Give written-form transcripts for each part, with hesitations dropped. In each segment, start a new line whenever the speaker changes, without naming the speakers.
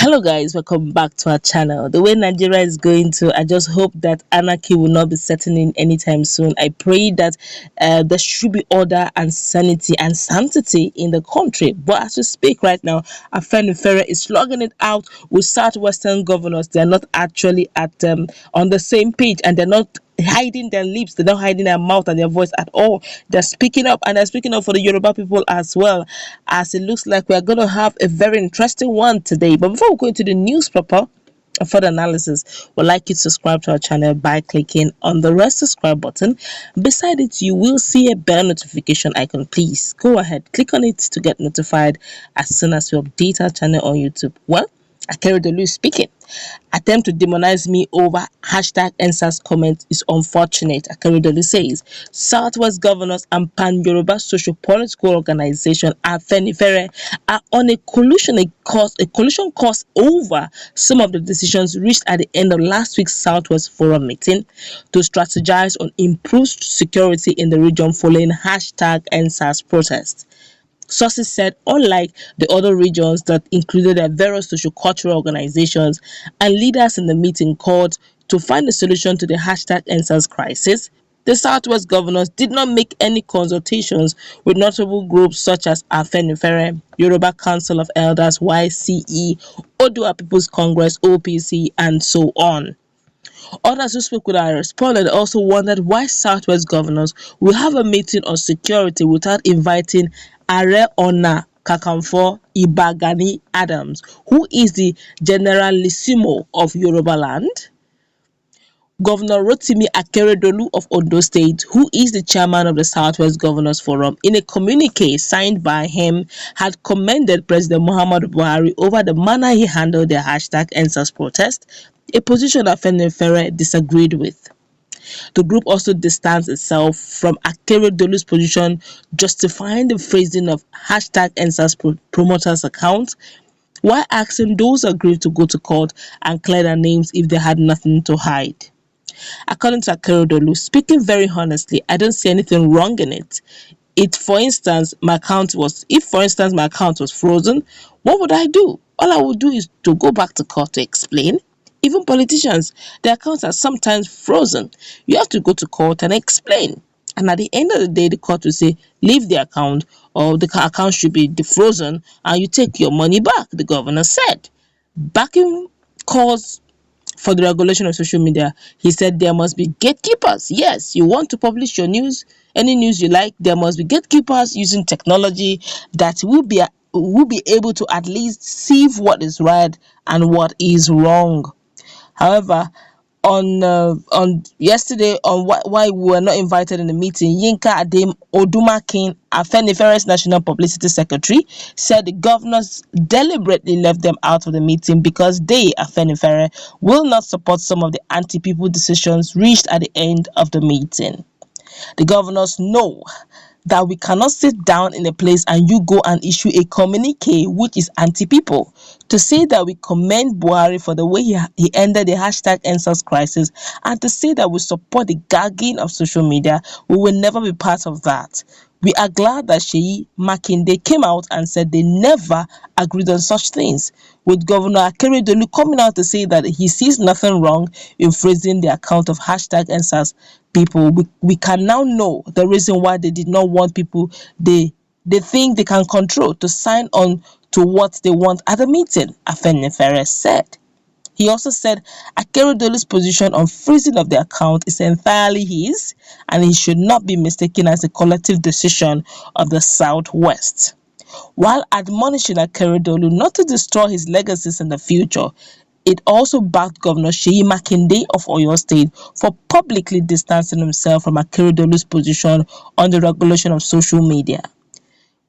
Hello guys, welcome back to our channel. The way Nigeria is going to, I just hope that anarchy will not be setting in anytime soon. I pray that there should be order and sanity and sanctity in the country. But as we speak right now, Afenifere is slugging it out with southwestern governors. They are not actually at on the same page, and they're not hiding their lips, they're not hiding their mouth and their voice at all. They're speaking up, and they're speaking up for the Yoruba people as well. As it looks like we're going to have a very interesting one today. But before we go into the news proper, further analysis, we'd like you to subscribe to our channel by clicking on the red subscribe button. Beside it, you will see a bell notification icon. Please go ahead, click on it to get notified as soon as we update our channel on YouTube. Well, Akeredolu is speaking. Attempt to demonize me over hashtag NSAS comment is unfortunate, Akeredolu says. Southwest governors and pan-Yoruba socio-political organization Afenifere are on a collision course over some of the decisions reached at the end of last week's Southwest Forum meeting to strategize on improved security in the region following hashtag NSAS protest. Sources said, unlike the other regions that included their various socio-cultural organizations and leaders in the meeting called to find a solution to the hashtag NSAS crisis, the Southwest governors did not make any consultations with notable groups such as Afenifere, Yoruba Council of Elders, YCE, Oduduwa People's Congress, OPC, and so on. Others who spoke with our respondent also wondered why Southwest governors will have a meeting on security without inviting Are Kakanfo Gani Adams, who is the Generalissimo of Yoruba land. Governor Rotimi Akeredolu of Ondo State, who is the chairman of the Southwest Governors Forum, in a communique signed by him, had commended President Muhammadu Buhari over the manner he handled the hashtag NSAS protest, a position that Afenifere disagreed with. The group also distanced itself from Akeredolu's position, justifying the phrasing of hashtag NSAS promoters' account, while asking those aggrieved to go to court and clear their names if they had nothing to hide. According to Akeredolu, speaking very honestly, I don't see anything wrong in it. If, for instance, my account was frozen, what would I do? All I would do is to go back to court to explain. Even politicians, their accounts are sometimes frozen. You have to go to court and explain. And at the end of the day, the court will say, leave the account, or the account should be defrozen, and you take your money back, the governor said. Backing calls for the regulation of social media, he said there must be gatekeepers. Yes, you want to publish your news, any news you like, there must be gatekeepers using technology that will be able to at least sieve what is right and what is wrong. However, on yesterday, on why we were not invited in the meeting, Yinka Odumakin, Afenifere's National Publicity Secretary, said the governors deliberately left them out of the meeting because they, Afenifere, will not support some of the anti-people decisions reached at the end of the meeting. The governors know that we cannot sit down in a place and you go and issue a communique which is anti-people to say that we commend Buhari for the way he ended the hashtag NSAS crisis, and to say that we support the gagging of social media. We will never be part of that. We are glad that Seyi Makinde came out and said they never agreed on such things, with Governor Akeredolu coming out to say that he sees nothing wrong in phrasing the account of hashtag NSAS people. We can now know the reason why they did not want people they think they can control to sign on to what they want at the meeting, Afenifere said. He also said Akeredolu's position on freezing of the account is entirely his, and he should not be mistaken as a collective decision of the Southwest. While admonishing Akeredolu not to destroy his legacies in the future, it also backed Governor Seyi Makinde of Oyo State for publicly distancing himself from Akeredolu's position on the regulation of social media.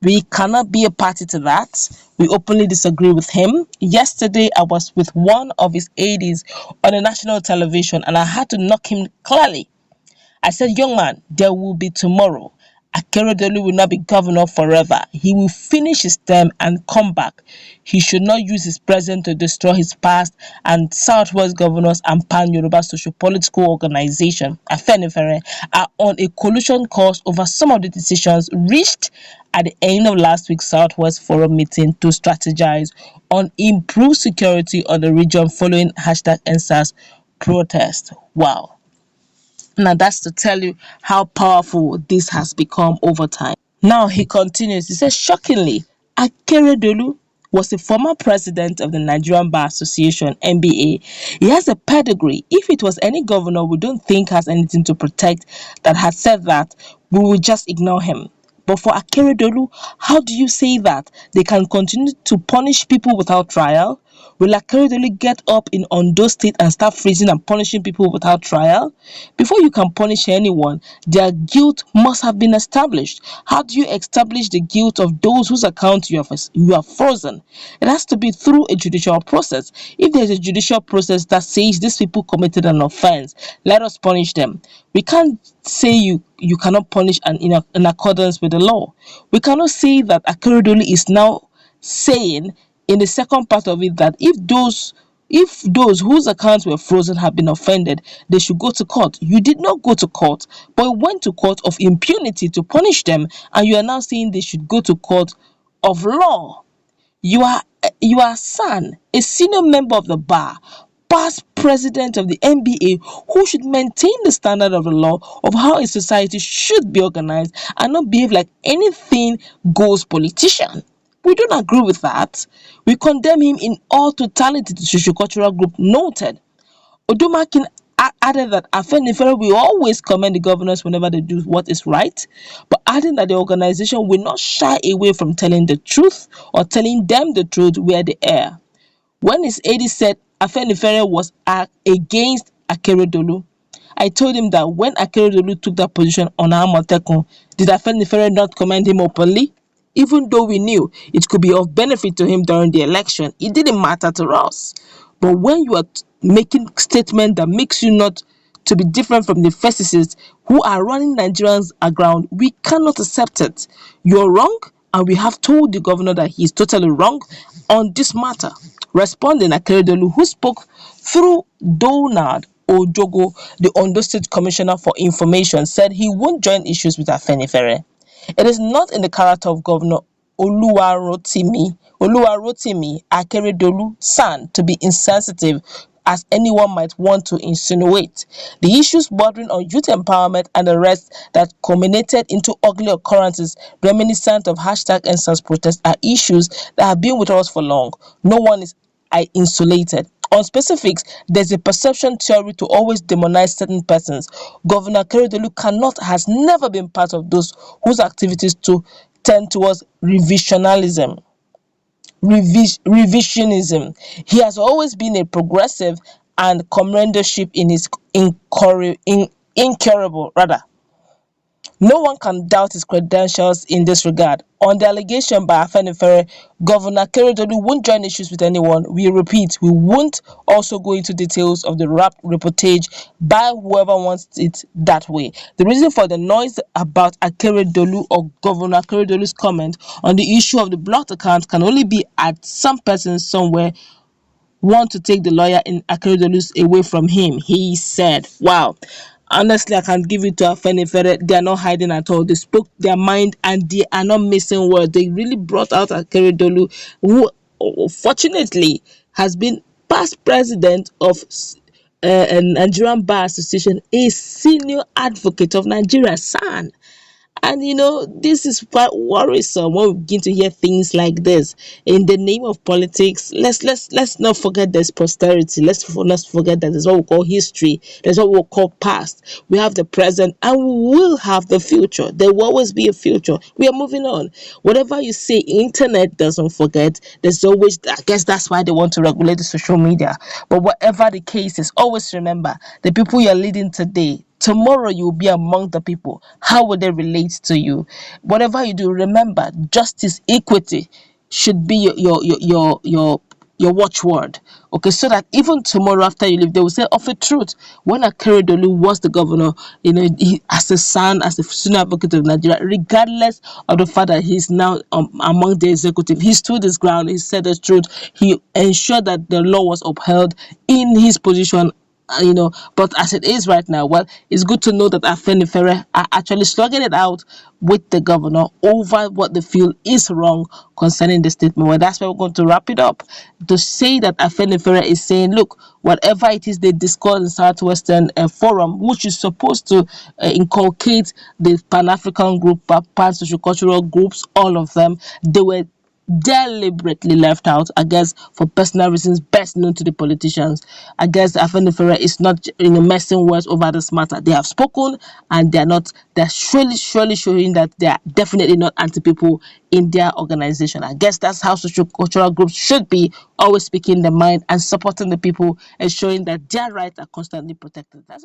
We cannot be a party to that. We openly disagree with him. Yesterday, I was with one of his aides on a national television, and I had to knock him clearly. I said, young man, there will be tomorrow. Akeredolu will not be governor forever. He will finish his term and come back. He should not use his presence to destroy his past, and Southwest governors and pan-Yoruba socio-political organization, Afenifere, are on a collusion course over some of the decisions reached at the end of last week's Southwest Forum meeting to strategize on improved security on the region following #EndSARS protest. Wow. Now that's to tell you how powerful this has become over time. Now he continues. He says, shockingly, Akeredolu was a former president of the Nigerian Bar Association, NBA. He has a pedigree. If it was any governor we don't think has anything to protect that had said that, we will just ignore him. But for Akeredolu, how do you say that they can continue to punish people without trial? Will Akeredolu get up in Ondo State and start freezing and punishing people without trial? Before you can punish anyone, their guilt must have been established. How do you establish the guilt of those whose account you have frozen? It has to be through a judicial process. If there's a judicial process that says these people committed an offense, let us punish them. We can't say you cannot punish in accordance with the law. We cannot say that Akeredolu is now saying in the second part of it that if those whose accounts were frozen have been offended, they should go to court. You did not go to court, but you went to court of impunity to punish them, and you are now saying they should go to court of law. You are son, a senior member of the bar, past president of the NBA, who should maintain the standard of the law of how a society should be organized and not behave like anything goes politician. We don't agree with that. We condemn him in all totality. The sociocultural group noted. Odumakin added that Afenifere will always commend the governors whenever they do what is right, but adding that the organization will not shy away from telling the truth or telling them the truth where they err. When his aide said Afenifere was against Akeredolu, I told him that when Akeredolu took that position on Amotekun, did Afenifere not commend him openly? Even though we knew it could be of benefit to him during the election, it didn't matter to us. But when you are making statement that makes you not to be different from the fascists who are running Nigerians aground, we cannot accept it. You're wrong, and we have told the governor that he is totally wrong on this matter. Responding, Akeredolu, who spoke through Donald Ojogo, the Ondo State Commissioner for Information, said he won't join issues with Afenifere. It is not in the character of Governor Rotimi Akeredolu son to be insensitive as anyone might want to insinuate. The issues bordering on youth empowerment and the rest that culminated into ugly occurrences reminiscent of #EndSARS protest are issues that have been with us for long. No one is insulated. On specifics, there's a perception theory to always demonize certain persons. Governor Akeredolu has never been part of those whose activities to tend towards revisionism. He has always been a progressive and commendation in his incurable rather. No one can doubt his credentials in this regard. On the allegation by Afenifere, Governor Akeredolu won't join issues with anyone. We repeat, we won't also go into details of the rap reportage by whoever wants it that way. The reason for the noise about Akeredolu or Governor Akeredolu's comment on the issue of the blocked account can only be at some person somewhere want to take the lawyer in Akeredolu's away from him. He said, wow. Honestly, I can't give it to Afenifere. They are not hiding at all. They spoke their mind and they are not missing words. They really brought out Akeredolu, who fortunately has been past president of Nigerian Bar Association, a senior advocate of Nigeria, son. And this is quite worrisome when we begin to hear things like this in the name of politics. Let's not forget there's posterity. Let's not forget that there's what we call history. There's what we call past. We have the present, and we will have the future. There will always be a future. We are moving on. Whatever you say, internet doesn't forget. There's always. I guess that's why they want to regulate the social media. But whatever the case is, always remember the people you're leading today. Tomorrow you will be among the people. How will they relate to you? Whatever you do, remember justice, equity should be your your watchword, okay, so that even tomorrow after you leave, they will say of a truth, when Akeredolu was the governor, as a son, as a senior advocate of Nigeria, regardless of the fact that he's now among the executive, he stood his ground, he said the truth, he ensured that the law was upheld in his position. But as it is right now, well, it's good to know that Afenifere are actually slugging it out with the governor over what they feel is wrong concerning the statement. Well, that's why we're going to wrap it up to say that Afenifere is saying, look, whatever it is they discuss in Southwestern Forum, which is supposed to inculcate the Pan-African group, pan-sociocultural groups, all of them, they were deliberately left out, I guess, for personal reasons best known to the politicians. I guess Afenifere is not messing words over this matter. They have spoken, and they're surely showing that they are definitely not anti-people in their organization. I guess that's how social cultural groups should be, always speaking their mind and supporting the people, and showing that their rights are constantly protected. That's